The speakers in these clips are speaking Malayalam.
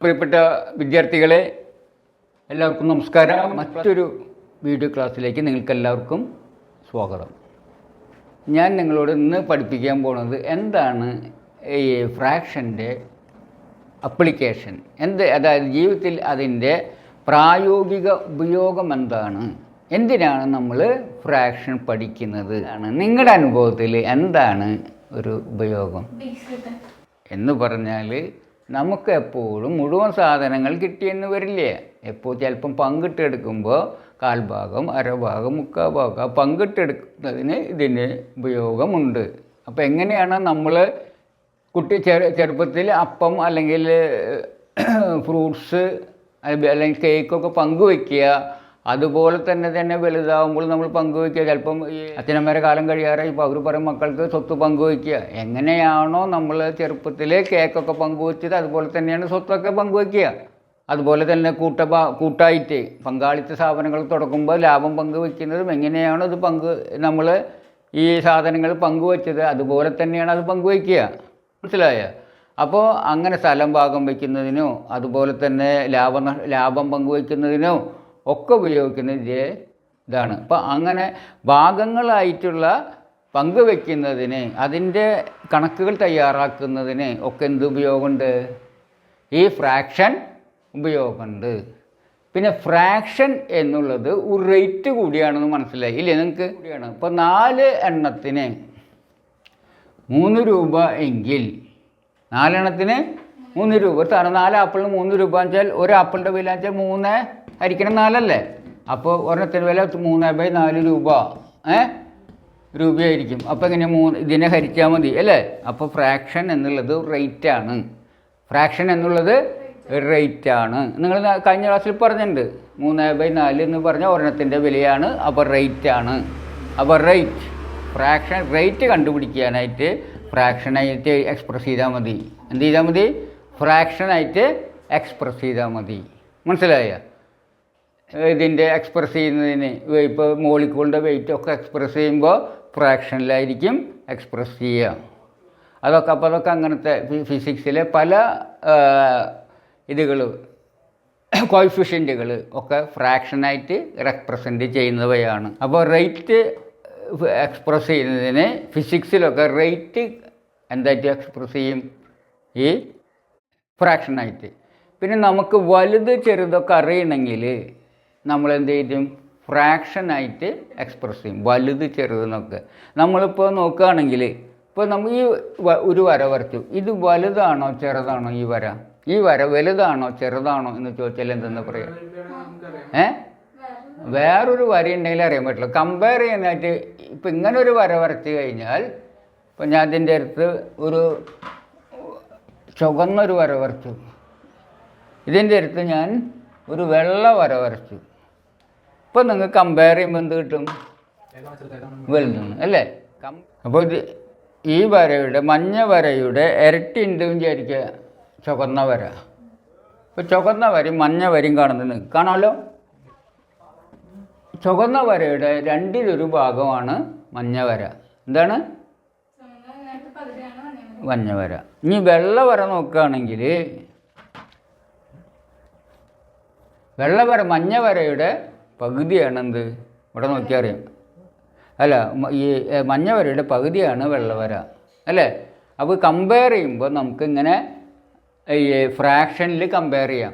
പ്രിയപ്പെട്ട വിദ്യാർത്ഥികളെ, എല്ലാവർക്കും നമസ്കാരം. മറ്റൊരു വീഡിയോ ക്ലാസ്സിലേക്ക് നിങ്ങൾക്കെല്ലാവർക്കും സ്വാഗതം. ഞാൻ നിങ്ങളോട് ഇന്ന് പഠിപ്പിക്കാൻ പോകുന്നത് എന്താണ് ഈ ഫ്രാക്ഷൻ്റെ അപ്ലിക്കേഷൻ, അതായത് ജീവിതത്തിൽ അതിൻ്റെ പ്രായോഗിക ഉപയോഗം എന്താണ്, എന്തിനാണ് നമ്മൾ ഫ്രാക്ഷൻ പഠിക്കുന്നത്, നിങ്ങളുടെ അനുഭവത്തിൽ എന്താണ് ഒരു ഉപയോഗം എന്ന് പറഞ്ഞാൽ, നമുക്ക് എപ്പോഴും മുഴുവൻ സാധനങ്ങൾ കിട്ടിയെന്ന് വരില്ലേ. എപ്പോൾ ചിലപ്പം പങ്കിട്ടെടുക്കുമ്പോൾ കാൽഭാഗം, അരഭാഗം, മുക്കാൽ ഭാഗം പങ്കിട്ടെടുക്കുന്നതിന് ഇതിന് ഉപയോഗമുണ്ട്. അപ്പോൾ എങ്ങനെയാണ് നമ്മൾ ചെറുപ്പത്തിൽ അപ്പം അല്ലെങ്കിൽ ഫ്രൂട്ട്സ് അല്ലെങ്കിൽ കേക്കൊക്കെ പങ്കുവയ്ക്കുക, അതുപോലെ തന്നെ വലുതാവുമ്പോൾ നമ്മൾ പങ്കുവയ്ക്കുക. ചിലപ്പം ഈ അച്ഛനമ്മേരെ കാലം കഴിയാറായി, ഇപ്പോൾ അവർ പറയും മക്കൾക്ക് സ്വത്ത് പങ്കുവയ്ക്കുക. എങ്ങനെയാണോ നമ്മൾ ചെറുപ്പത്തിൽ കേക്കൊക്കെ പങ്കുവച്ചത്, അതുപോലെ തന്നെയാണ് സ്വത്തൊക്കെ പങ്കുവയ്ക്കുക. അതുപോലെ തന്നെ കൂട്ടായിട്ട് പങ്കാളിത്ത സ്ഥാപനങ്ങൾ തുടങ്ങുമ്പോൾ ലാഭം പങ്കുവയ്ക്കുന്നതും എങ്ങനെയാണോ ഇത് നമ്മൾ ഈ സാധനങ്ങൾ പങ്കുവച്ചത്, അതുപോലെ തന്നെയാണ് അത് പങ്കുവയ്ക്കുക. മനസ്സിലായ? അപ്പോൾ അങ്ങനെ സ്ഥലം ഭാഗം വയ്ക്കുന്നതിനോ അതുപോലെ തന്നെ ലാഭം പങ്കുവയ്ക്കുന്നതിനോ ഒക്കെ ഉപയോഗിക്കുന്നത് ഇതാണ്. അപ്പോൾ അങ്ങനെ ഭാഗങ്ങളായിട്ടുള്ള പങ്കുവയ്ക്കുന്നതിന്, അതിൻ്റെ കണക്കുകൾ തയ്യാറാക്കുന്നതിന് ഒക്കെ എന്ത് ഉപയോഗമുണ്ട്? ഈ ഫ്രാക്ഷൻ ഉപയോഗമുണ്ട്. പിന്നെ ഫ്രാക്ഷൻ എന്നുള്ളത് ഒരു റേറ്റ് കൂടിയാണെന്ന് മനസ്സിലായി ഇല്ലേ നിങ്ങൾക്ക്? കൂടിയാണ്. ഇപ്പോൾ 4 എണ്ണത്തിന് 3 രൂപ എങ്കിൽ 4 എണ്ണത്തിന് 3 രൂപ. സാറ് 4 ആപ്പിളിന് 3 രൂപ വെച്ചാൽ ഒരു ആപ്പിളിൻ്റെ വില വെച്ചാൽ 3 ഹരിക്കണം 4 അല്ലേ? അപ്പോൾ ഒരെണ്ണത്തിന് വില 3/4 രൂപയായിരിക്കും. അപ്പോൾ എങ്ങനെ ഇതിനെ ഹരിച്ചാൽ മതി അല്ലേ? അപ്പോൾ ഫ്രാക്ഷൻ എന്നുള്ളത് റേറ്റാണ്. ഫ്രാക്ഷൻ എന്നുള്ളത് റേറ്റാണ്. നിങ്ങൾ കഴിഞ്ഞ ക്ലാസ്സിൽ പറഞ്ഞിട്ടുണ്ട്, 3/4 എന്ന് പറഞ്ഞാൽ ഒരെണ്ണത്തിൻ്റെ വിലയാണ്. അപ്പോൾ റേറ്റാണ്. അപ്പോൾ ഫ്രാക്ഷൻ റേറ്റ് കണ്ടുപിടിക്കാനായിട്ട് ഫ്രാക്ഷനായിട്ട് എക്സ്പ്രസ് ചെയ്താൽ മതി. എന്ത് ചെയ്താൽ മതി? ഫ്രാക്ഷനായിട്ട് എക്സ്പ്രസ് ചെയ്താൽ മതി. മനസ്സിലായ? ഇതിൻ്റെ എക്സ്പ്രസ് ചെയ്യുന്നതിന് ഇപ്പോൾ മോളിക്കൂളിൻ്റെ വെയിറ്റ് ഒക്കെ എക്സ്പ്രസ് ചെയ്യുമ്പോൾ ഫ്രാക്ഷനിലായിരിക്കും എക്സ്പ്രസ് ചെയ്യുക. അപ്പോൾ അതൊക്കെ അങ്ങനത്തെ ഫിസിക്സിലെ പല കോയിഫിഷ്യൻറ്റുകൾ ഒക്കെ ഫ്രാക്ഷനായിട്ട് റെപ്രസെൻ്റ് ചെയ്യുന്നവയാണ്. അപ്പോൾ റേറ്റ് എക്സ്പ്രസ് ചെയ്യുന്നതിന് ഫിസിക്സിലൊക്കെ റേറ്റ് എന്തായിട്ട് എക്സ്പ്രസ് ചെയ്യും? ഈ ഫ്രാക്ഷനായിട്ട്. പിന്നെ നമുക്ക് വലുത് ചെറുതൊക്കെ അറിയണമെങ്കിൽ നമ്മൾ എന്ത് ചെയ്യും? ഫ്രാക്ഷനായിട്ട് എക്സ്പ്രസ് ചെയ്യും, വലുത് ചെറുതെന്നൊക്കെ. നമ്മളിപ്പോൾ നോക്കുകയാണെങ്കിൽ, ഇപ്പോൾ നമ്മൾ ഈ ഒരു വര വരച്ചു, ഇത് വലുതാണോ ചെറുതാണോ? ഈ വര വലുതാണോ ചെറുതാണോ എന്ന് ചോദിച്ചാൽ എന്തെന്ന് പറയാം? വേറൊരു വര ഉണ്ടെങ്കിൽ അറിയാൻ പറ്റില്ല. കമ്പയർ ചെയ്യാനായിട്ട് ഇപ്പം ഇങ്ങനെ ഒരു വര വരച്ച് കഴിഞ്ഞാൽ, ഇപ്പം ഞാൻ ഇതിൻ്റെ അടുത്ത് ഒരു ചുവന്നൊരു വര വരച്ചു, ഇതിൻ്റെ അടുത്ത് ഞാൻ ഒരു വെള്ള വര വരച്ചു. ഇപ്പം നിങ്ങൾക്ക് കമ്പയർ ചെയ്യുമ്പോൾ എന്ത് കിട്ടും? വലുതാണ് അല്ലേ? അപ്പോൾ ഈ വരയുടെ മഞ്ഞ വരയുടെ ഇരട്ടി ഉണ്ട് വിചാരിക്കുക ചുവന്ന വര. ഇപ്പോൾ ചുവന്ന വരയും മഞ്ഞ വരയും കാണുന്നത് കാണാമല്ലോ. ചുവന്ന വരയുടെ 2/1 ഭാഗമാണ് മഞ്ഞ വര. എന്താണ്? മഞ്ഞ വര. ഇനി വെള്ള വര നോക്കുകയാണെങ്കിൽ, വെള്ള വര മഞ്ഞ വരയുടെ പകുതിയാണ്. എന്ത്? ഇവിടെ നോക്കിയാൽ അറിയാം. അല്ല, ഈ മഞ്ഞ വരയുടെ പകുതിയാണ് വെള്ള വര അല്ലേ? അപ്പോൾ കമ്പയർ ചെയ്യുമ്പോൾ നമുക്കിങ്ങനെ ഈ ഫ്രാക്ഷനിൽ കമ്പയർ ചെയ്യാം.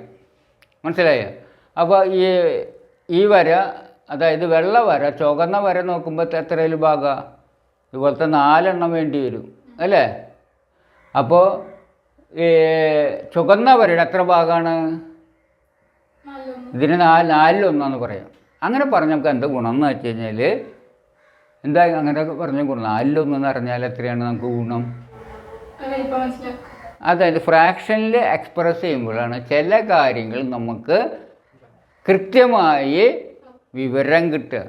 മനസ്സിലായോ? അപ്പോൾ ഈ വര, അതായത് വെള്ള വര ചുവന്ന വര നോക്കുമ്പോൾ എത്രയിൽ ഭാഗം? ഇതുപോലത്തെ 4 എണ്ണം വേണ്ടി വരും അല്ലേ? അപ്പോൾ ചുവന്ന വരയുടെ എത്ര ഭാഗമാണ്? ഇതിന് 4/1 പറയാം. അങ്ങനെ പറഞ്ഞാൽ നമുക്ക് എന്താ ഗുണം എന്ന് വെച്ച് കഴിഞ്ഞാൽ, എന്താ അങ്ങനെ പറഞ്ഞ ഗുണം? 4/1 എന്ന് പറഞ്ഞാൽ എത്രയാണ് നമുക്ക് ഗുണം? അതായത് ഫ്രാക്ഷനിൽ എക്സ്പ്രസ് ചെയ്യുമ്പോഴാണ് ചില കാര്യങ്ങൾ നമുക്ക് കൃത്യമായി വിവരം കിട്ടുക.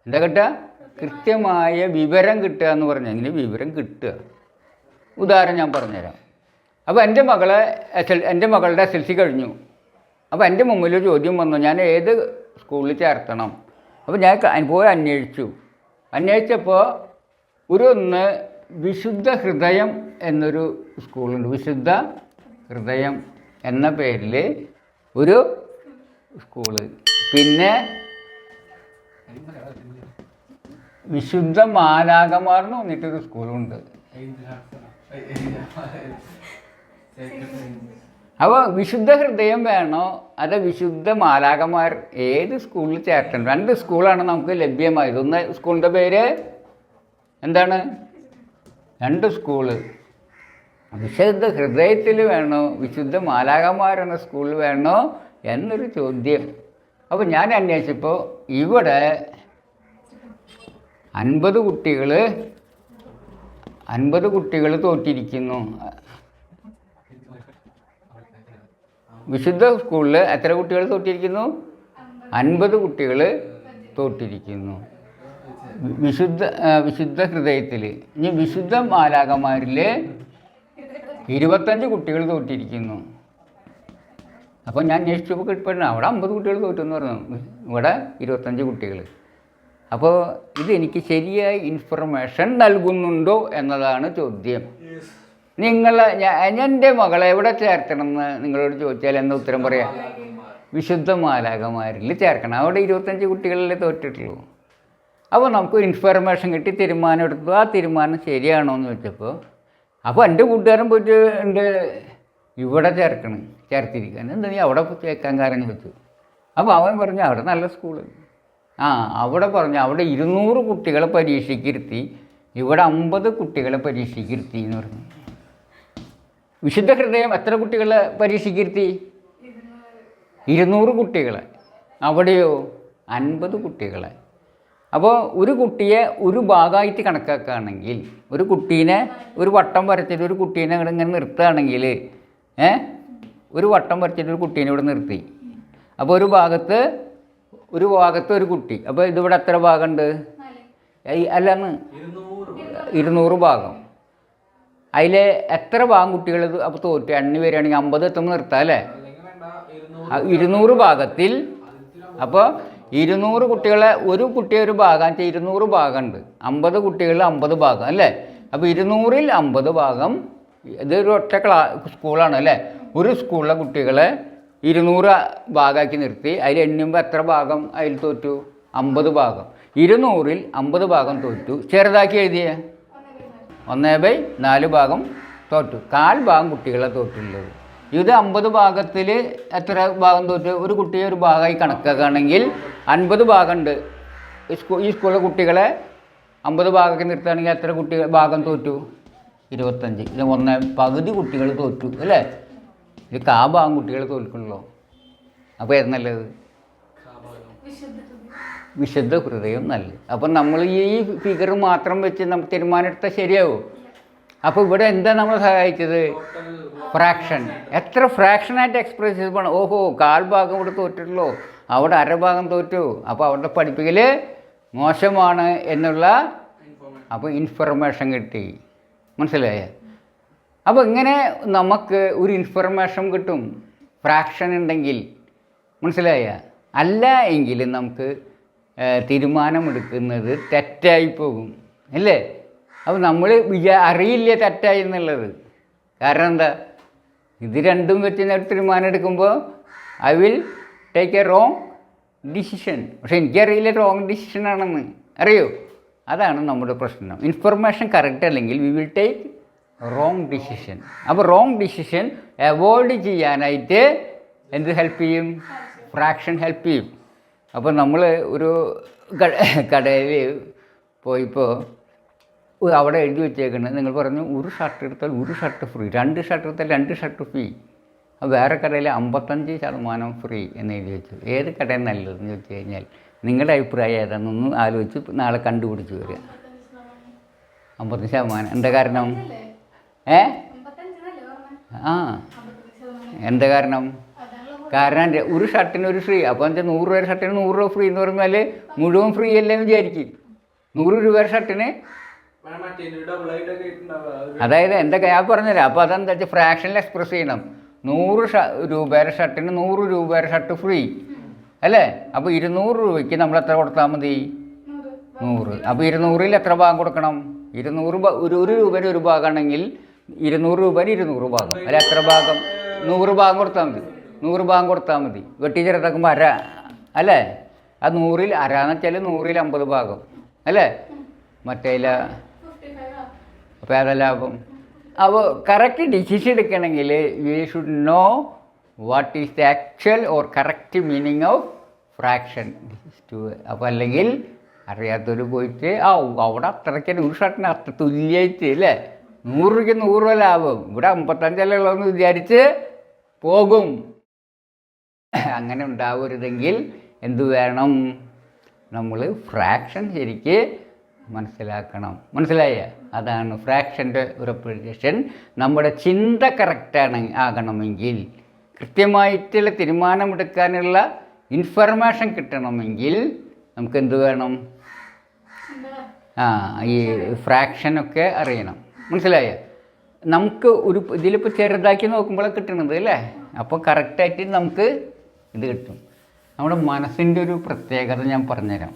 എന്താ കിട്ടുക? കൃത്യമായ വിവരം കിട്ടുക എന്ന് പറഞ്ഞെങ്കിൽ വിവരം കിട്ടുക. ഉദാഹരണം ഞാൻ പറഞ്ഞുതരാം. അപ്പോൾ എൻ്റെ മകളുടെ SLC കഴിഞ്ഞു. അപ്പോൾ എൻ്റെ മുമ്പിൽ ഒരു ചോദ്യം വന്നു, ഞാൻ ഏത് സ്കൂളിൽ ചേർത്തണം? അപ്പോൾ ഞാൻ പോയി അന്വേഷിച്ചപ്പോൾ വിശുദ്ധ ഹൃദയം എന്നൊരു സ്കൂളുണ്ട്. വിശുദ്ധ ഹൃദയം എന്ന പേരിൽ ഒരു സ്കൂള്. പിന്നെ വിശുദ്ധ മാലാഖമാർ എന്ന് പറഞ്ഞിട്ടൊരു സ്കൂളുണ്ട്. അപ്പോൾ വിശുദ്ധ ഹൃദയം വേണോ അതോ വിശുദ്ധ മാലാഖമാർ, ഏത് സ്കൂളിൽ ചേർക്കണം? 2 സ്കൂളാണ് നമുക്ക് ലഭ്യമായത്. ഒന്ന് സ്കൂളിൻ്റെ പേര് എന്താണ്? 2 സ്കൂള്. വിശുദ്ധ ഹൃദയത്തിൽ വേണോ വിശുദ്ധ മാലാഖമാർ എന്ന സ്കൂളിൽ വേണോ എന്നൊരു ചോദ്യം. അപ്പോൾ ഞാൻ അന്വേഷിച്ചപ്പോൾ ഇവിടെ 50 കുട്ടികൾ തോറ്റിരിക്കുന്നു. വിശുദ്ധ സ്കൂളിൽ എത്ര കുട്ടികൾ തോറ്റിരിക്കുന്നു? 50 കുട്ടികൾ തോറ്റിരിക്കുന്നു വിശുദ്ധ ഹൃദയത്തിൽ. ഇനി വിശുദ്ധ മാലാഖമാരിൽ 25 കുട്ടികൾ തോറ്റിരിക്കുന്നു. അപ്പോൾ ഞാൻ അന്വേഷിച്ചപ്പോൾ കിട്ടപ്പെടുന്നു അവിടെ 50 കുട്ടികൾ തോറ്റെന്ന് പറഞ്ഞു, ഇവിടെ 25 കുട്ടികൾ. അപ്പോൾ ഇതെനിക്ക് ശരിയായ ഇൻഫർമേഷൻ നൽകുന്നുണ്ടോ എന്നതാണ് ചോദ്യം. എൻ്റെ മകളെ എവിടെ ചേർക്കണമെന്ന് നിങ്ങളോട് ചോദിച്ചാൽ എന്താ ഉത്തരം പറയാം? വിശുദ്ധ മാലാഖമാരിൽ ചേർക്കണം. അവിടെ 25 കുട്ടികളിലേ തോറ്റിട്ടുള്ളൂ. അപ്പോൾ നമുക്ക് ഇൻഫർമേഷൻ കിട്ടി, തീരുമാനം എടുത്തു. ആ തീരുമാനം ശരിയാണോ എന്ന് ചോദിച്ചപ്പോൾ അപ്പോൾ എൻ്റെ കൂട്ടുകാരൻ പോയിട്ട് ഉണ്ട് ഇവിടെ ചേർത്തിരിക്കാൻ. എന്താ നീ അവിടെ ചേർക്കാൻ കാരണം ചോദിച്ചു. അപ്പോൾ അവൻ പറഞ്ഞു അവിടെ നല്ല സ്കൂള്. അവിടെ പറഞ്ഞു അവിടെ 200 കുട്ടികളെ പരീക്ഷയ്ക്കിരുത്തി, ഇവിടെ 50 കുട്ടികളെ പരീക്ഷയ്ക്കിരുത്തി എന്ന് പറഞ്ഞു. വിശുദ്ധ ഹൃദയം എത്ര കുട്ടികളെ പരീക്ഷയ്ക്കിരുത്തി? 200 കുട്ടികളെ. അവിടെയോ 50 കുട്ടികളെ. അപ്പോൾ ഒരു കുട്ടിയെ ഒരു ഭാഗമായിട്ട് കണക്കാക്കുകയാണെങ്കിൽ, ഒരു കുട്ടീനെ ഒരു വട്ടം വരച്ചിട്ട് ഒരു കുട്ടീനെ ഇങ്ങനെ നിർത്തുകയാണെങ്കിൽ, ഒരു വട്ടം വരച്ചിട്ട് ഒരു കുട്ടീനെ ഇവിടെ നിർത്തി. അപ്പോൾ ഒരു ഭാഗത്ത് ഒരു കുട്ടി. അപ്പോൾ ഇതിവിടെ എത്ര ഭാഗമുണ്ട്? അല്ലെന്ന് 200 ഭാഗം. അതിൽ എത്ര ഭാഗം കുട്ടികൾ അപ്പോൾ തോറ്റു? എണ്ണി വരികയാണെങ്കിൽ 50 എത്തുമ്പോൾ നിർത്താം അല്ലേ? 200 ഭാഗത്തിൽ. അപ്പോൾ 200 കുട്ടികളെ ഒരു കുട്ടിയെ ഒരു ഭാഗം വെച്ചാൽ 200 ഭാഗമുണ്ട്. 50 കുട്ടികളിൽ 50 ഭാഗം അല്ലേ? അപ്പോൾ 200ൽ 50 ഭാഗം. ഇതൊരു ഒറ്റ സ്കൂളാണ് അല്ലേ? ഒരു സ്കൂളിലെ കുട്ടികളെ 200 ഭാഗമാക്കി നിർത്തി. അതിൽ എണ്ണുമ്പോൾ എത്ര ഭാഗം അതിൽ തോറ്റു? 50 ഭാഗം. 200ൽ 50 ഭാഗം തോറ്റു. ചെറുതാക്കി എഴുതിയേ 1/4 ഭാഗം തോറ്റു. 1/4 ഭാഗം കുട്ടികളെ തോറ്റുള്ളത്. ഇത് 50 ഭാഗത്തിൽ എത്ര ഭാഗം തോറ്റു? ഒരു കുട്ടിയെ ഒരു ഭാഗമായി കണക്കാക്കുകയാണെങ്കിൽ 50 ഭാഗമുണ്ട്. ഈ സ്കൂളിലെ കുട്ടികളെ 50 ഭാഗമൊക്കെ നിർത്തുകയാണെങ്കിൽ എത്ര ഭാഗം തോറ്റു? 25. ഇത് പകുതി കുട്ടികൾ തോറ്റു അല്ലേ? ഇത് ഭാഗം കുട്ടികൾ തോൽക്കണല്ലോ. അപ്പോൾ ഏത് നല്ലത്? വിശുദ്ധ ഹൃദയം നല്ലത്. അപ്പം നമ്മൾ ഈ ഫിഗർ മാത്രം വെച്ച് നമുക്ക് തീരുമാനം എടുത്താൽ ശരിയാവും. അപ്പോൾ ഇവിടെ എന്താ നമ്മളെ സഹായിച്ചത്? ഫ്രാക്ഷൻ. എത്ര ഫ്രാക്ഷനായിട്ട് എക്സ്പ്രസ് ചെയ്ത് പോകണം. 1/4 ഭാഗം ഇവിടെ തോറ്റിട്ടുള്ളൂ, അവിടെ 1/2 ഭാഗം തോറ്റു. അപ്പോൾ അവരുടെ പഠിപ്പിക്കൽ മോശമാണ് എന്നുള്ള അപ്പോൾ ഇൻഫർമേഷൻ കിട്ടി. മനസ്സിലായേ? അപ്പോൾ ഇങ്ങനെ നമുക്ക് ഒരു ഇൻഫർമേഷൻ കിട്ടും ഫ്രാക്ഷൻ ഉണ്ടെങ്കിൽ. മനസ്സിലായ? അല്ല എങ്കിൽ നമുക്ക് തീരുമാനമെടുക്കുന്നത് തെറ്റായി പോകും അല്ലേ? അപ്പോൾ നമ്മൾ അറിയില്ല തെറ്റായി എന്നുള്ളത്. കാരണം എന്താ? ഇത് രണ്ടും വെച്ച് ഞാൻ തീരുമാനം എടുക്കുമ്പോൾ I will take A wrong decision. പക്ഷെ എനിക്കറിയില്ല റോങ് ഡിസിഷൻ ആണെന്ന്. അറിയോ? അതാണ് നമ്മുടെ പ്രശ്നം. ഇൻഫർമേഷൻ കറക്റ്റ് അല്ലെങ്കിൽ we will take wrong decision. അപ്പോൾ റോങ് ഡിസിഷൻ അവോയ്ഡ് ചെയ്യാനായിട്ട് എന്ത് ഹെൽപ്പ് ചെയ്യും? ഫ്രാക്ഷൻ ഹെൽപ്പ് ചെയ്യും. അപ്പോൾ നമ്മൾ ഒരു കടയിൽ പോയപ്പോൾ അവിടെ എഴുതി വെച്ചേക്കുന്നത് നിങ്ങൾ പറഞ്ഞു ഒരു ഷർട്ട് എടുത്താൽ ഒരു ഷർട്ട് ഫ്രീ, 2 ഷർട്ട് എടുത്താൽ 2 ഷർട്ട് ഫ്രീ. വേറെ കടയിൽ 55% ഫ്രീ എന്ന് എഴുതി വെച്ചു. ഏത് കടയിൽ നല്ലതെന്ന് ചോദിച്ചു കഴിഞ്ഞാൽ നിങ്ങളുടെ അഭിപ്രായം ഏതാണെന്നൊന്ന് ആലോചിച്ച് നാളെ കണ്ടുപിടിച്ച് വരിക. 55%. എന്താ കാരണം? എന്താ കാരണം? കാരണം ഒരു ഷർട്ടിന് ഒരു ഫ്രീ. അപ്പോൾ എന്താ 100 രൂപ ഷർട്ടിന് 100 രൂപ ഫ്രീ എന്ന് പറഞ്ഞാൽ മുഴുവൻ ഫ്രീ അല്ലേ എന്ന് വിചാരിക്കും. 100 രൂപ ഷർട്ടിന് അതായത് എന്താ ഞാൻ പറഞ്ഞുതരാം. അപ്പോൾ അതെന്താ വെച്ചാൽ ഫ്രാക്ഷനിൽ എക്സ്പ്രസ് ചെയ്യണം. 100 രൂപയുടെ ഷർട്ടിന് 100 രൂപയുടെ ഷർട്ട് ഫ്രീ അല്ലേ? അപ്പോൾ 200 രൂപയ്ക്ക് നമ്മൾ എത്ര കൊടുത്താൽ മതി? 100. അപ്പോൾ 200ൽ എത്ര ഭാഗം കൊടുക്കണം? 200 1 രൂപയുടെ ഒരു ഭാഗമാണെങ്കിൽ 200 രൂപയിൽ 200 ഭാഗം. അല്ല എത്ര ഭാഗം? 100 ഭാഗം കൊടുത്താൽ മതി, 100 ഭാഗം കൊടുത്താൽ മതി. വെട്ടി ചെറുതാക്കുമ്പോൾ അര അല്ലേ? ആ 100-ൽ അരാന്ന് വെച്ചാൽ 100-ൽ 50 ഭാഗം അല്ലേ? മറ്റേല അപ്പോൾ ഏതാ ലാഭം? അപ്പോൾ കറക്റ്റ് ഡിസിഷൻ എടുക്കണമെങ്കിൽ we should know what is the actual or correct meaning of fraction. അപ്പോൾ അല്ലെങ്കിൽ അറിയാത്തവർ പോയിട്ട് അവിടെ അത്രയ്ക്ക് 100 ഷർട്ടിന് അത്ര തുല്യമായിട്ട് അല്ലേ, 100 രൂപയ്ക്ക് 100 രൂപ ലാഭം, ഇവിടെ 55 ഉള്ളതെന്ന് വിചാരിച്ച് പോകും. അങ്ങനെ ഉണ്ടാവരുതെങ്കിൽ എന്തു വേണം? നമ്മൾ ഫ്രാക്ഷൻ ശരിക്ക് മനസ്സിലാക്കണം. മനസ്സിലായ? അതാണ് ഫ്രാക്ഷൻ്റെ ഒരു അപ്ലിക്കേഷൻ. നമ്മുടെ ചിന്ത കറക്റ്റാണ് ആകണമെങ്കിൽ, കൃത്യമായിട്ടുള്ള തീരുമാനമെടുക്കാനുള്ള ഇൻഫർമേഷൻ കിട്ടണമെങ്കിൽ നമുക്ക് എന്ത് വേണം? ഈ ഫ്രാക്ഷനൊക്കെ അറിയണം. മനസ്സിലായ? നമുക്ക് ഒരു ഇതിലിപ്പോൾ ചെറുതാക്കി നോക്കുമ്പോഴാണ് കിട്ടണത് അല്ലേ? അപ്പോൾ കറക്റ്റായിട്ട് നമുക്ക് ഇത് കിട്ടും. നമ്മുടെ മനസ്സിൻ്റെ ഒരു പ്രത്യേകത ഞാൻ പറഞ്ഞുതരാം.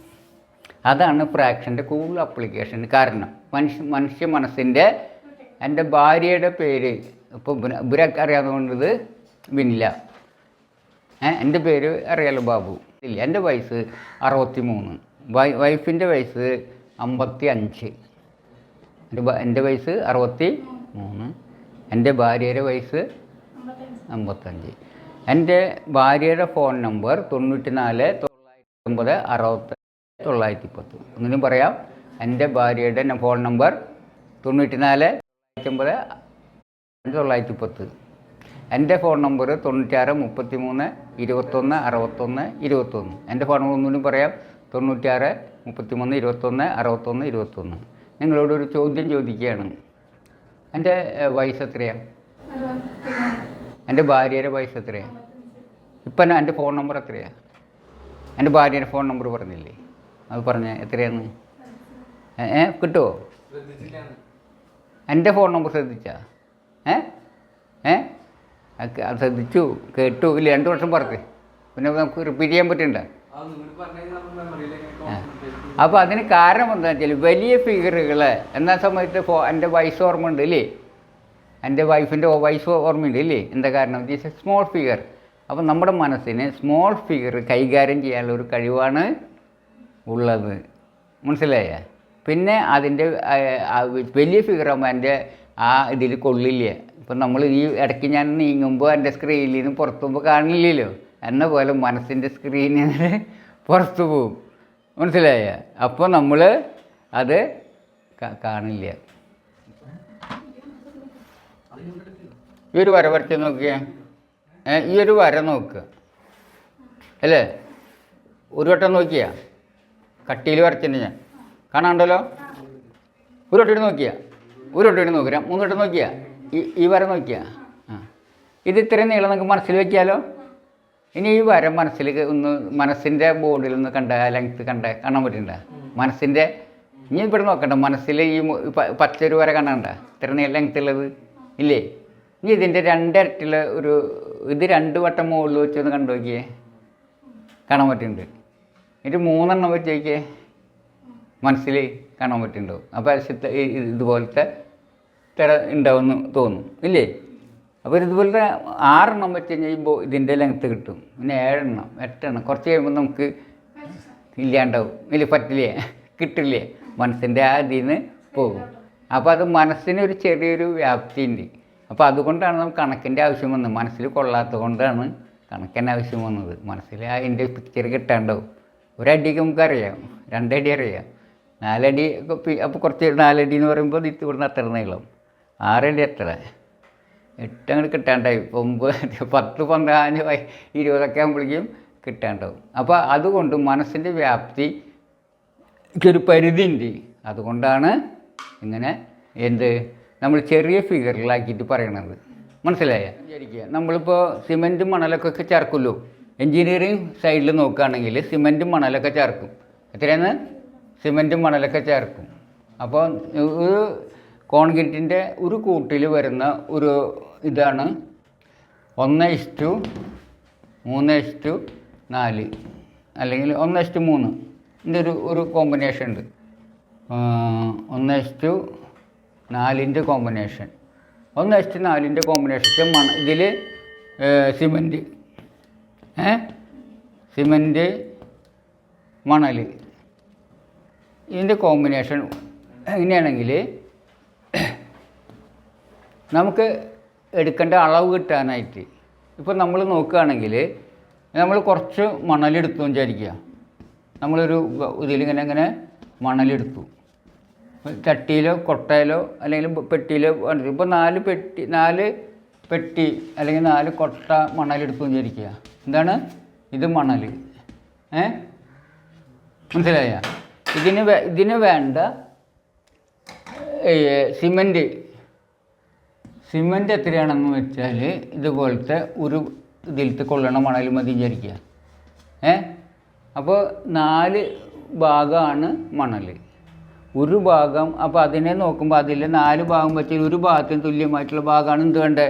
അതാണ് ഫ്രാക്ഷൻ്റെ കൂടുതൽ അപ്ലിക്കേഷൻ. കാരണം മനുഷ്യ മനസ്സിൻ്റെ, എൻ്റെ ഭാര്യയുടെ പേര് ഇപ്പോൾ ഇവരൊക്കെ അറിയാവുന്നതുകൊണ്ടത് വിനില, എൻ്റെ പേര് അറിയാലോ ബാബു ഇല്ല. എൻ്റെ വയസ്സ് 63, വൈഫിൻ്റെ വയസ്സ് 55, എൻ്റെ വയസ്സ് 63, എൻ്റെ ഭാര്യയുടെ വയസ്സ് 55. എൻ്റെ ഭാര്യയുടെ ഫോൺ നമ്പർ 94 909 60 910. ഒന്നിനും പറയാം, എൻ്റെ ഭാര്യയുടെ ഫോൺ നമ്പർ 94 909 910. എൻ്റെ ഫോൺ നമ്പർ 96 33 21 61 21. എൻ്റെ ഫോൺ നമ്പർ ഒന്നിനും പറയാം, 96 33 21 61 21. നിങ്ങളോടൊരു ചോദ്യം ചോദിക്കുകയാണ്. എൻ്റെ വയസ്സ് എത്രയാണ്? എൻ്റെ ഭാര്യയുടെ വയസ്സ് എത്രയാണ്? ഇപ്പം എൻ്റെ ഫോൺ നമ്പർ എത്രയാണ്? എൻ്റെ ഭാര്യയുടെ ഫോൺ നമ്പർ പറഞ്ഞില്ലേ? അത് പറഞ്ഞ എത്രയാണ്? കിട്ടുമോ? എൻ്റെ ഫോൺ നമ്പർ ശ്രദ്ധിച്ചാ? അത് ശ്രദ്ധിച്ചു, കേട്ടു ഇല്ല? 2 വർഷം പറഞ്ഞേ, പിന്നെ നമുക്ക് റിപ്പീറ്റ് ചെയ്യാൻ പറ്റണ്ട. അപ്പോൾ അതിന് കാരണം എന്താണെന്ന് വെച്ചാൽ വലിയ ഫിഗറുകൾ എന്നാ സമയത്ത് എൻ്റെ വയസ്സ് ഓർമ്മ ഉണ്ട് ഇല്ലേ? എൻ്റെ വൈഫിൻ്റെ വയസ്സ് ഓർമ്മയുണ്ട് ഇല്ലേ? എന്താ കാരണം? This A small figure. അപ്പം നമ്മുടെ മനസ്സിന് സ്മോൾ ഫിഗർ കൈകാര്യം ചെയ്യാനുള്ള ഒരു കഴിവാണ് ഉള്ളത്. മനസ്സിലായ? പിന്നെ അതിൻ്റെ വലിയ ഫിഗറാകുമ്പോൾ എൻ്റെ ആ ഇതിൽ കൊള്ളില്ല. ഇപ്പം നമ്മൾ ഈ ഇടയ്ക്ക് ഞാൻ നീങ്ങുമ്പോൾ എൻ്റെ സ്ക്രീനിൽ നിന്ന് പുറത്തു പോകുമ്പോൾ കാണില്ലല്ലോ, എന്ന പോലെ മനസ്സിൻ്റെ സ്ക്രീനിൽ നിന്ന് പുറത്തു പോകും. മനസ്സിലായ? അപ്പോൾ നമ്മൾ അത് കാണില്ല. ഈ ഒരു വര വരച്ച് നോക്കിയേ, ഈ ഒരു വര നോക്കുക അല്ലേ? ഒരു വട്ടം നോക്കിയാ കട്ടിയിൽ വരച്ചിട്ടുണ്ട് ഞാൻ, കാണാണ്ടല്ലോ? ഒരു വട്ടം നോക്കിയാ, ഒരു വട്ടം നോക്കിയാ, 3 വട്ടം നോക്കിയാ, ഈ വര നോക്കിയാ. ഇത് ഇത്രയും നീളം നമുക്ക് മനസ്സിൽ വയ്ക്കാമല്ലോ. ഇനി ഈ വര മനസ്സിൽ ഒന്ന് മനസ്സിൻ്റെ ബോർഡിൽ ഒന്ന് ലെങ്ത്ത് കാണാൻ പറ്റണ്ട? മനസ്സിൻ്റെ ഇനി ഇവിടെ നോക്കണ്ട, മനസ്സിൽ ഈ പച്ചൊരു വര കാണണ്ട? ഇത്ര ലെങ്ത്ത് ഉള്ളത് ഇല്ലേ? ഇനി ഇതിൻ്റെ 2 ഇരട്ടിയുള്ള ഒരു ഇത് 2 വട്ടം മുകളിൽ വെച്ചൊന്ന് കണ്ടു നോക്കിയേ, കാണാൻ പറ്റുന്നുണ്ട്. എന്നിട്ട് 3 എണ്ണം വെച്ച് നോക്കിയേ, മനസ്സിൽ കാണാൻ പറ്റുന്നുണ്ടോ? അപ്പോൾ ഇതുപോലത്തെ തര ഉണ്ടാവുമെന്ന് തോന്നും ഇല്ലേ? അപ്പോൾ ഇതുപോലത്തെ 6 എണ്ണം വെച്ച് കഴിഞ്ഞാൽ ഇതിൻ്റെ ലെങ്ത്ത് കിട്ടും. പിന്നെ 7 എണ്ണം 8 എണ്ണം കുറച്ച് കഴിയുമ്പോൾ നമുക്ക് ഇല്ലാണ്ടാവും ഇല്ലേ? പറ്റില്ലേ? കിട്ടില്ലേ? മനസ്സിൻ്റെ ആ ഇതിൽ നിന്ന് പോകും. അപ്പോൾ അത് മനസ്സിനൊരു ചെറിയൊരു വ്യാപ്തി ഉണ്ട്. അപ്പോൾ അതുകൊണ്ടാണ് നമുക്ക് കണക്കിൻ്റെ ആവശ്യം വന്നത്. മനസ്സിൽ കൊള്ളാത്തത് കൊണ്ടാണ് കണക്കിൻ്റെ ആവശ്യം വന്നത്. മനസ്സിൽ അതിൻ്റെ പിക്ചർ കിട്ടാണ്ടാവും. ഒരടിക്ക് നമുക്കറിയാം, 2 അടി അറിയാം, 4 അടി. അപ്പോൾ കുറച്ച് 4 അടി എന്ന് പറയുമ്പോൾ ഇത് ഇവിടുന്ന് അത്ര നീളം, 6 അടി എത്ര, 8 അങ്ങോട്ട് കിട്ടാണ്ടായി. 9 10 15 20 ആകുമ്പോഴേക്കും കിട്ടാണ്ടാവും. അപ്പോൾ അതുകൊണ്ട് മനസ്സിൻ്റെ വ്യാപ്തിക്കൊരു പരിധിയുണ്ട്. അതുകൊണ്ടാണ് ഇങ്ങനെ നമ്മൾ ചെറിയ ഫിഗറിലാക്കിയിട്ട് പറയണത്. മനസ്സിലായ? വിചാരിക്കുക നമ്മളിപ്പോൾ സിമെൻറ്റും മണലൊക്കെ ചേർക്കുമല്ലോ. എൻജിനീയറിങ് സൈഡിൽ നോക്കുകയാണെങ്കിൽ സിമെൻറ്റും മണലൊക്കെ ചേർക്കും. എത്രയാണ്? സിമെൻറ്റും മണലൊക്കെ ചേർക്കും. അപ്പോൾ ഒരു കോൺക്രീറ്റിൻ്റെ ഒരു കൂട്ടിൽ വരുന്ന ഒരു ഇതാണ് 1:3:4 അല്ലെങ്കിൽ 1:3. ഇതിൻ്റെ ഒരു കോമ്പിനേഷൻ ഉണ്ട്. 1:4 കോമ്പിനേഷൻ. 1:4 കോമ്പിനേഷൻ ഇതിൽ സിമൻറ്റ്, സിമൻറ്റ്, മണൽ, ഇതിൻ്റെ കോമ്പിനേഷൻ എങ്ങനെയാണെങ്കിൽ നമുക്ക് എടുക്കേണ്ട അളവ് കിട്ടാനായിട്ട് ഇപ്പോൾ നമ്മൾ നോക്കുകയാണെങ്കിൽ നമ്മൾ കുറച്ച് മണലെടുത്തു എന്ന് വിചാരിക്കുക. നമ്മളൊരു ഇതിലിങ്ങനെ ഇങ്ങനെ മണലെടുത്തു, ചട്ടിയിലോ കൊട്ടയിലോ അല്ലെങ്കിൽ പെട്ടിയിലോ. ഇപ്പോൾ 4 പെട്ടി അല്ലെങ്കിൽ 4 കൊട്ട മണലെടുത്തു എന്ന് വിചാരിക്കുക. എന്താണ് ഇത്? മണൽ. മനസ്സിലായ? ഇതിന് വേണ്ട സിമൻറ്റ് എത്രയാണെന്ന് വെച്ചാൽ ഇതുപോലത്തെ ഒരു ഇതിലത്തെ കൊള്ളണ മണൽ മതി വിചാരിക്കുക. അപ്പോൾ 4 ഭാഗമാണ് മണൽ, ഒരു ഭാഗം. അപ്പോൾ അതിനെ നോക്കുമ്പോൾ അതിൽ 4 ഭാഗം വെച്ചാൽ ഒരു ഭാഗത്തിന് തുല്യമായിട്ടുള്ള ഭാഗമാണ് എന്ത് വേണ്ടത്?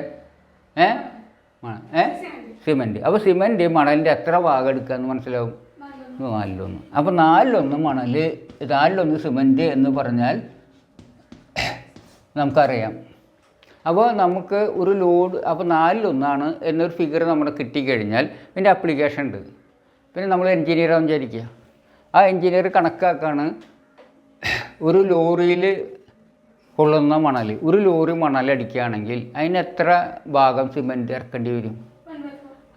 സിമൻറ്റ്. അപ്പോൾ സിമൻറ്റ് മണലിൻ്റെ എത്ര ഭാഗം എടുക്കുകയെന്ന് മനസ്സിലാവും? 4:1. അപ്പോൾ 4:1 മണൽ, 4:1 സിമൻറ്റ് എന്ന് പറഞ്ഞാൽ നമുക്കറിയാം. അപ്പോൾ നമുക്ക് ഒരു ലോഡ്, അപ്പോൾ 4:1 എന്നൊരു ഫിഗർ നമ്മുടെ കിട്ടിക്കഴിഞ്ഞാൽ പിന്നെ ആപ്ലിക്കേഷൻ ഉണ്ട്. പിന്നെ നമ്മൾ എൻജിനീയറാണെന്ന് വിചാരിക്കുക. ആ എൻജിനീയർ കണക്കാക്കാണ് ഒരു ലോറിയിൽ കൊള്ളുന്ന മണൽ. ഒരു ലോറി മണലടിക്കുകയാണെങ്കിൽ അതിന് എത്ര ഭാഗം സിമൻറ്റ് ഇറക്കേണ്ടി വരും?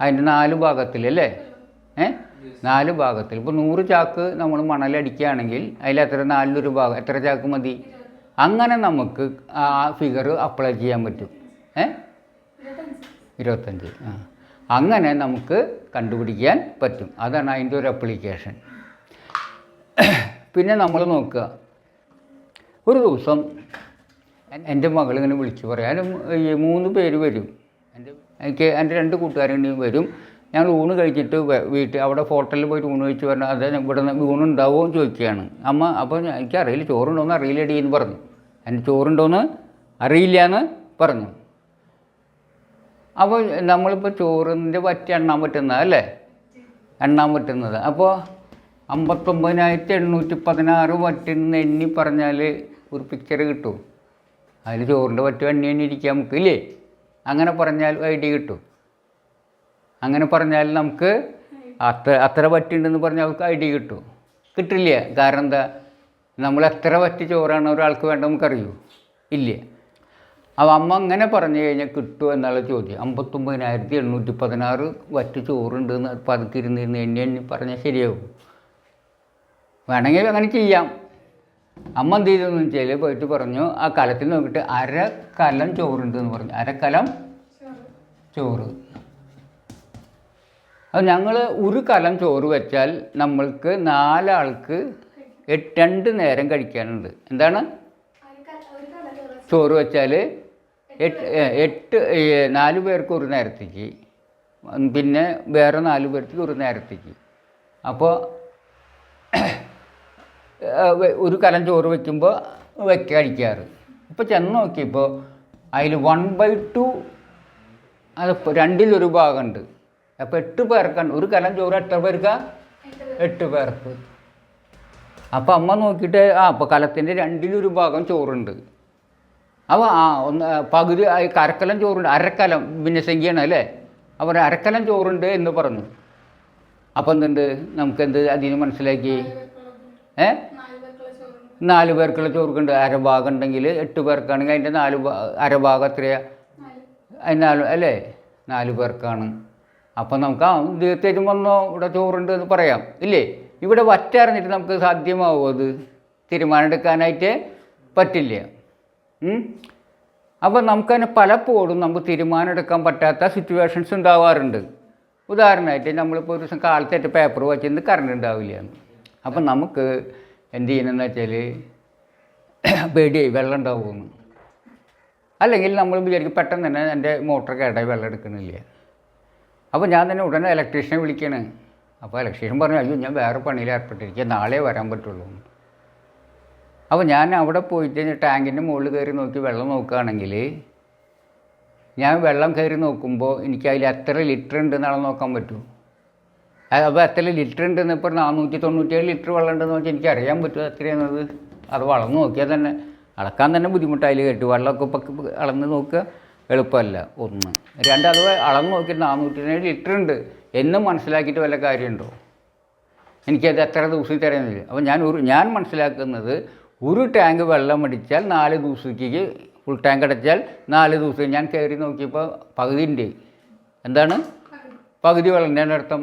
അതിൻ്റെ 4 ഭാഗത്തിലല്ലേ? 4 ഭാഗത്തിൽ. ഇപ്പോൾ 100 ചാക്ക് നമ്മൾ മണലടിക്കുകയാണെങ്കിൽ അതിലെത്ര? 4 ഭാഗം. എത്ര ചാക്ക് മതി? അങ്ങനെ നമുക്ക് ആ ഫിഗർ അപ്ലൈ ചെയ്യാൻ പറ്റും. 25. അങ്ങനെ നമുക്ക് കണ്ടുപിടിക്കാൻ പറ്റും. അതാണ് അതിൻ്റെ ഒരു ആപ്ലിക്കേഷൻ. പിന്നെ നമ്മൾ നോക്കുക, ഒരു ദിവസം എൻ്റെ മകളിങ്ങനെ വിളിച്ച് പറയാനും 3 പേര് വരും. എൻ്റെ 2 കൂട്ടുകാരും വരും. ഞങ്ങൾ ഊണ് കഴിച്ചിട്ട് അവിടെ ഹോട്ടലിൽ പോയിട്ട് ഊണ് കഴിച്ച് പറഞ്ഞാൽ അത് ഇവിടെ നിന്ന് ഊണുണ്ടാവുമോ എന്ന് ചോദിക്കുകയാണ് അമ്മ. അപ്പോൾ എനിക്കറിയില്ല, ചോറുണ്ടോയെന്ന് അറിയില്ലടി എന്ന് പറഞ്ഞു. എൻ്റെ ചോറുണ്ടോയെന്ന് അറിയില്ല എന്ന് പറഞ്ഞു. അപ്പോൾ നമ്മളിപ്പോൾ ചോറിൻ്റെ വറ്റി എണ്ണാൻ പറ്റുന്നതല്ലേ? എണ്ണാൻ പറ്റുന്നത്. അപ്പോൾ 59,816 വറ്റിന്ന് എണ്ണി പറഞ്ഞാൽ ഒരു പിക്ചർ കിട്ടും. അതിൽ ചോറിൻ്റെ വറ്റി എണ്ണി ഇരിക്കാൻ നമുക്ക് ഇല്ലേ? അങ്ങനെ പറഞ്ഞാൽ ഐഡിയ കിട്ടും. അങ്ങനെ പറഞ്ഞാൽ നമുക്ക് അത്ര വറ്റുണ്ടെന്ന് പറഞ്ഞാൽ നമുക്ക് ഐഡിയ കിട്ടും. കിട്ടില്ല. കാരണം എന്താ? നമ്മൾ എത്ര വറ്റി ചോറാണ് ഒരാൾക്ക് വേണ്ട നമുക്കറിയൂ? ഇല്ല. അപ്പോൾ അമ്മ അങ്ങനെ പറഞ്ഞു കഴിഞ്ഞാൽ കിട്ടുമോ എന്നുള്ള ചോദ്യം. 59,816 വറ്റ് ചോറുണ്ടെന്ന് പതുക്കെ ഇരുന്നിരുന്ന് എണ്ണി പറഞ്ഞാൽ ശരിയാവും. വേണമെങ്കിൽ അങ്ങനെ ചെയ്യാം. അമ്മ എന്ത് ചെയ്തെന്ന് വെച്ചാൽ പോയിട്ട് പറഞ്ഞു, ആ കലത്തിൽ നോക്കിയിട്ട് 1/2 കലം ചോറുണ്ടെന്ന് പറഞ്ഞു. 1/2 കലം ചോറ്. അത് ഞങ്ങൾ 1 കലം ചോറ് വെച്ചാൽ നമ്മൾക്ക് 4 ആൾക്ക് 2 നേരം കഴിക്കാനുണ്ട്. എന്താണ്? ചോറ് വെച്ചാൽ 4 പേർക്ക് ഒരു നേരത്തേക്ക്, പിന്നെ വേറെ 4 പേർക്ക് ഒരു നേരത്തേക്ക്. അപ്പോൾ 1 കലം ചോറ് വയ്ക്കുമ്പോൾ കഴിക്കാറ്. ഇപ്പോൾ ചെന്ന് നോക്കിയപ്പോൾ അതിൽ 1/2 അത് 2-1 ഭാഗമുണ്ട്. അപ്പോൾ 8 പേർക്കാണ് 1 കലം ചോറ്. എത്ര പേർക്കാ? 8 പേർക്ക്. അപ്പോൾ അമ്മ നോക്കിയിട്ട് അപ്പോൾ കലത്തിൻ്റെ 2-1 ഭാഗം ചോറുണ്ട്. അപ്പോൾ പകുതി 1/2 കലം ചോറുണ്ട്. 1/2 കലം ഭിന്നസംഖ്യയാണ് അല്ലേ? അപ്പോൾ 1/2 കലം ചോറുണ്ട് എന്ന് പറഞ്ഞു. അപ്പോൾ എന്തുണ്ട്? നമുക്കെന്ത് അതിന് മനസ്സിലാക്കി? 4 പേർക്കുള്ള ചോറുണ്ട്. 1/2 ഭാഗം ഉണ്ടെങ്കിൽ 8 പേർക്കാണെങ്കിൽ അതിൻ്റെ 1/2 ഭാഗം എത്രയാണ്? അതിന് 4 അല്ലേ? 4 പേർക്കാണ്. അപ്പം നമുക്ക് തീർച്ചയായിട്ടും വന്നോ ഇവിടെ ചോറുണ്ട് എന്ന് പറയാം ഇല്ലേ? ഇവിടെ വറ്ററിഞ്ഞിട്ട് നമുക്ക് സാധ്യമാവും? അത് തീരുമാനമെടുക്കാനായിട്ട് പറ്റില്ല. അപ്പോൾ നമുക്കതിന് പലപ്പോഴും നമുക്ക് തീരുമാനമെടുക്കാൻ പറ്റാത്ത സിറ്റുവേഷൻസ് ഉണ്ടാവാറുണ്ട്. ഉദാഹരണമായിട്ട് നമ്മളിപ്പോൾ ഒരു ദിവസം കാലത്തേറ്റ് പേപ്പർ വച്ചിരുന്ന് കറണ്ട് ഉണ്ടാവില്ല. അപ്പം നമുക്ക് എന്ത് ചെയ്യണമെന്ന് വെച്ചാൽ പേടിയായി വെള്ളം ഉണ്ടാവുമെന്ന്. അല്ലെങ്കിൽ നമ്മൾ വിചാരിക്കും പെട്ടെന്ന് തന്നെ എൻ്റെ മോട്ടർ കേടായി വെള്ളം എടുക്കണില്ല. അപ്പോൾ ഞാൻ തന്നെ ഉടനെ ഇലക്ട്രീഷ്യനെ വിളിക്കണേ. അപ്പോൾ ഇലക്ട്രീഷ്യൻ പറഞ്ഞു, അയ്യോ ഞാൻ വേറെ പണിയിൽ ഏർപ്പെട്ടിരിക്കുക, നാളെ വരാൻ പറ്റുള്ളൂ. അപ്പോൾ ഞാൻ അവിടെ പോയിട്ട് ടാങ്കിൻ്റെ മുകളിൽ കയറി നോക്കി വെള്ളം നോക്കുകയാണെങ്കിൽ ഞാൻ വെള്ളം കയറി നോക്കുമ്പോൾ എനിക്ക് അതിൽ എത്ര ലിറ്റർ ഉണ്ടെന്നാണ് നോക്കാൻ പറ്റൂ. അപ്പോൾ എത്ര ലിറ്റർ ഉണ്ടെന്ന് ഇപ്പോൾ 497 ലിറ്റർ വെള്ളം ഉണ്ടെന്ന് വെച്ചാൽ എനിക്ക് അറിയാൻ പറ്റുമോ എത്രയാണത്? അത് വളർന്ന് നോക്കിയാൽ തന്നെ അളക്കാൻ തന്നെ ബുദ്ധിമുട്ടായാലും കേട്ടു. വെള്ളമൊക്കെ ഇപ്പം അളന്ന് നോക്കുക എളുപ്പമല്ല. ഒന്ന്. രണ്ട്, അത് അളന്ന് നോക്കിയിട്ട് 407 ലിറ്റർ ഉണ്ട് എന്നും മനസ്സിലാക്കിയിട്ട് വല്ല കാര്യമുണ്ടോ? എനിക്കത് എത്ര ദിവസം തരുന്നില്ല. അപ്പോൾ ഞാൻ മനസ്സിലാക്കുന്നത്, ഒരു ടാങ്ക് വെള്ളം അടിച്ചാൽ 4 ദിവസത്തേക്ക്, ഫുൾ ടാങ്ക് അടച്ചാൽ 4 ദിവസം. ഞാൻ കയറി നോക്കിയപ്പോൾ പകുതി ഉണ്ട്. എന്താണ് പകുതി വെള്ളം? എൻ്റെ അർത്ഥം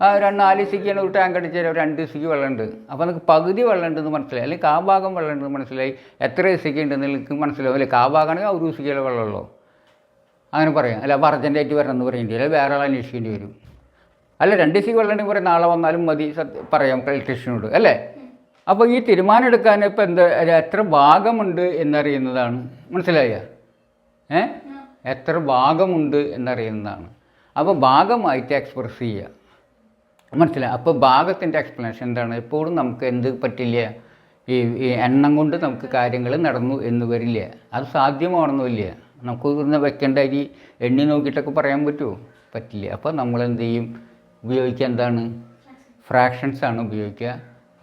4 ദിവസത്തേക്കാണ് ഒരു ടാങ്ക് അടിച്ചാൽ 2 ദിവസത്തേക്ക് വെള്ളമുണ്ട്. അപ്പോൾ നമുക്ക് പകുതി വെള്ളം ഉണ്ടെന്ന് മനസ്സിലായി, അല്ലെങ്കിൽ കാ ഭാഗം വെള്ളം ഉണ്ടെന്ന് മനസ്സിലായി. എത്ര ദിവസത്തേക്ക് ഉണ്ടെന്ന് എനിക്ക് മനസ്സിലാവും. അല്ലെ, കാ ഭാഗമാണെങ്കിൽ ഒരു ദിവസത്തേക്കുള്ള വെള്ളമുള്ളൂ, അങ്ങനെ പറയാം. അല്ല, അപ്പോൾ അർജൻറ്റായിട്ട് വരണമെന്ന് പറയേണ്ടി വരും, വേറെ ആൾ അന്വേഷിക്കേണ്ടി വരും. അല്ല, 2 ദിവസത്തേക്ക് വെള്ളം ഉണ്ടെങ്കിൽ പറയാം, നാളെ വന്നാലും മതി, പറയാം ഇലക്ട്രീഷ്യനോട്, അല്ലേ? അപ്പോൾ ഈ തീരുമാനം എടുക്കാൻ ഇപ്പോൾ എത്ര ഭാഗമുണ്ട് എന്നറിയുന്നതാണ്. മനസ്സിലായ? എത്ര ഭാഗമുണ്ട് എന്നറിയുന്നതാണ്. അപ്പോൾ ഭാഗമായിട്ട് എക്സ്പ്രസ് ചെയ്യുക. മനസ്സിലായി? അപ്പോൾ ഭാഗത്തിൻ്റെ എക്സ്പ്ലനേഷൻ എന്താണ്? എപ്പോഴും നമുക്ക് എന്ത് പറ്റില്ല, ഈ എണ്ണം കൊണ്ട് നമുക്ക് കാര്യങ്ങൾ നടന്നു എന്ന് വരില്ല. അത് സാധ്യമാണെന്നില്ല. നമുക്ക് ഇന്ന് വെക്കേണ്ട അരി എണ്ണി നോക്കിയിട്ടൊക്കെ പറയാൻ പറ്റുമോ? പറ്റില്ല. അപ്പോൾ നമ്മളെന്ത് ചെയ്യും? ഉപയോഗിക്കുക എന്താണ്? ഫ്രാക്ഷൻസാണ് ഉപയോഗിക്കുക.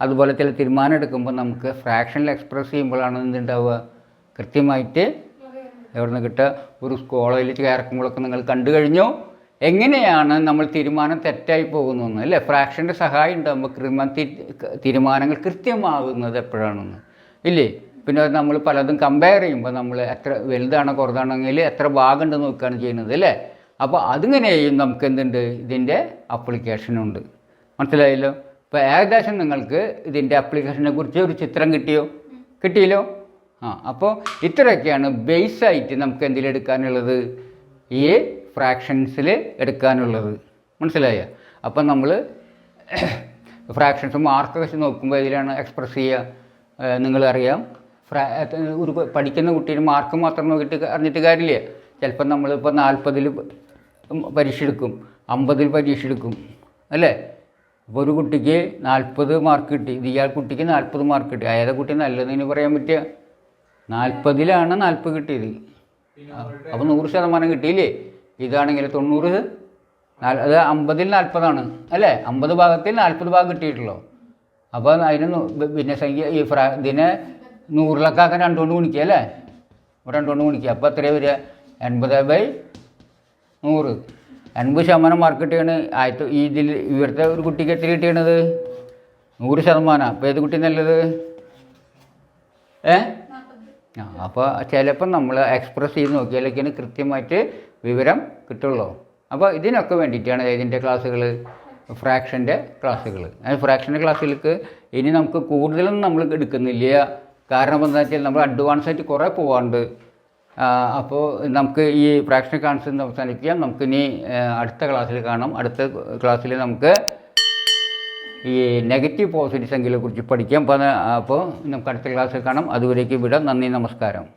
അതുപോലെ ചില തീരുമാനം എടുക്കുമ്പോൾ നമുക്ക് ഫ്രാക്ഷനിൽ എക്സ്പ്രസ് ചെയ്യുമ്പോഴാണ് എന്തുണ്ടാവുക? കൃത്യമായിട്ട് എവിടെ നിന്ന് കിട്ടുക? ഒരു സ്കോളയിൽ ചേർക്കുമ്പോഴൊക്കെ നിങ്ങൾ കണ്ടു കഴിഞ്ഞോ എങ്ങനെയാണ് നമ്മൾ തീരുമാനം തെറ്റായി പോകുന്നതെന്ന്, അല്ലേ? ഫ്രാക്ഷൻ്റെ സഹായം ഉണ്ടാകുമ്പോൾ തീരുമാനങ്ങൾ കൃത്യമാകുന്നത് എപ്പോഴാണെന്ന്, ഇല്ലേ? പിന്നെ നമ്മൾ പലതും കമ്പയർ ചെയ്യുമ്പോൾ നമ്മൾ എത്ര വലുതാണോ കുറവാണെങ്കിൽ എത്ര ഭാഗം ഉണ്ടെന്ന് നോക്കുകയാണ് ചെയ്യുന്നത്, അല്ലേ? അപ്പോൾ അതിങ്ങനെയും നമുക്ക് എന്തുണ്ട്? ഇതിൻ്റെ ആപ്ലിക്കേഷനുണ്ട്. മനസ്സിലായല്ലോ? ഇപ്പോൾ ഏകദേശം നിങ്ങൾക്ക് ഇതിൻ്റെ ആപ്ലിക്കേഷനെ കുറിച്ച് ഒരു ചിത്രം കിട്ടിയല്ലോ? അപ്പോൾ ഇത്രയൊക്കെയാണ് ബേസായിട്ട് നമുക്ക് എന്തിലെടുക്കാനുള്ളത്, ഈ ഫ്രാക്ഷൻസിൽ എടുക്കാനുള്ളത്. മനസ്സിലായ? അപ്പം നമ്മൾ ഫ്രാക്ഷൻസ് മാർക്കൊക്കെ വെച്ച് നോക്കുമ്പോൾ ഇതിലാണ് എക്സ്പ്രസ് ചെയ്യുക. നിങ്ങളറിയാം, ഒരു പഠിക്കുന്ന കുട്ടീന് മാർക്ക് മാത്രം നോക്കിയിട്ട് അറിഞ്ഞിട്ട് കാര്യമില്ല. ചിലപ്പോൾ നമ്മളിപ്പോൾ 40-ൽ പരീക്ഷ എടുക്കും, 50-ൽ പരീക്ഷ എടുക്കും, അല്ലേ? അപ്പോൾ ഒരു കുട്ടിക്ക് 40 മാർക്ക് കിട്ടി, ഇയാൾ കുട്ടിക്ക് 40 മാർക്ക് കിട്ടി. ഏതാ കുട്ടി നല്ലതെന്ന് പറയാൻ പറ്റുക? 40-ലാണ് 40 കിട്ടിയത്. അപ്പോൾ 100% കിട്ടിയില്ലേ? ഇതാണെങ്കിൽ 90, അത് 50-ൽ 40 അല്ലേ? 50 ഭാഗത്തിൽ 40 ഭാഗം കിട്ടിയിട്ടുള്ളൂ. അപ്പോൾ അതിന് ഭിന്നസംഖ്യ ഇതിനെ 100-ലൊക്കെ 2 കൊണ്ട് ഗുണിക്കുക, അല്ലേ? 2 കൊണ്ട് ഗുണിക്കുക. അപ്പോൾ എത്രയാണ് വരിക? 80/100. 80% മാർക്ക് കിട്ടിയാണ് ഇതിൽ. ഇവിടുത്തെ ഒരു കുട്ടിക്ക് എത്ര കിട്ടിയണത്? 100%. അപ്പോൾ ഏത് കുട്ടി നല്ലത്? അപ്പോൾ ചിലപ്പം നമ്മൾ എക്സ്പ്രസ് ചെയ്ത് നോക്കിയാലൊക്കെയാണ് കൃത്യമായിട്ട് വിവരം കിട്ടുള്ളൂ. അപ്പോൾ ഇതിനൊക്കെ വേണ്ടിയിട്ടാണ് ഇതിൻ്റെ ക്ലാസ്സുകൾ, ഫ്രാക്ഷൻ്റെ ക്ലാസ്സുകൾ. ഫ്രാക്ഷൻ്റെ ക്ലാസ്സുകൾക്ക് ഇനി നമുക്ക് കൂടുതലൊന്നും നമ്മൾ എടുക്കുന്നില്ല. കാരണം എന്താ വെച്ചാൽ നമ്മൾ അഡ്വാൻസ് ആയിട്ട് കുറേ പോകാറുണ്ട്. അപ്പോൾ നമുക്ക് ഈ ഫ്രാക്ഷൻ കോൺസെപ്റ്റ് അവസാനിപ്പിക്കാം. നമുക്കിനി അടുത്ത ക്ലാസ്സിൽ കാണാം. അടുത്ത ക്ലാസ്സിൽ നമുക്ക് ഈ നെഗറ്റീവ് പോസിറ്റീവ് സംഖ്യകളെ കുറിച്ച് പഠിക്കാം. അപ്പോൾ നമുക്ക് അടുത്ത ക്ലാസ്സിൽ കാണാം. അതുവരേക്കും വിടാം. നന്ദി, നമസ്കാരം.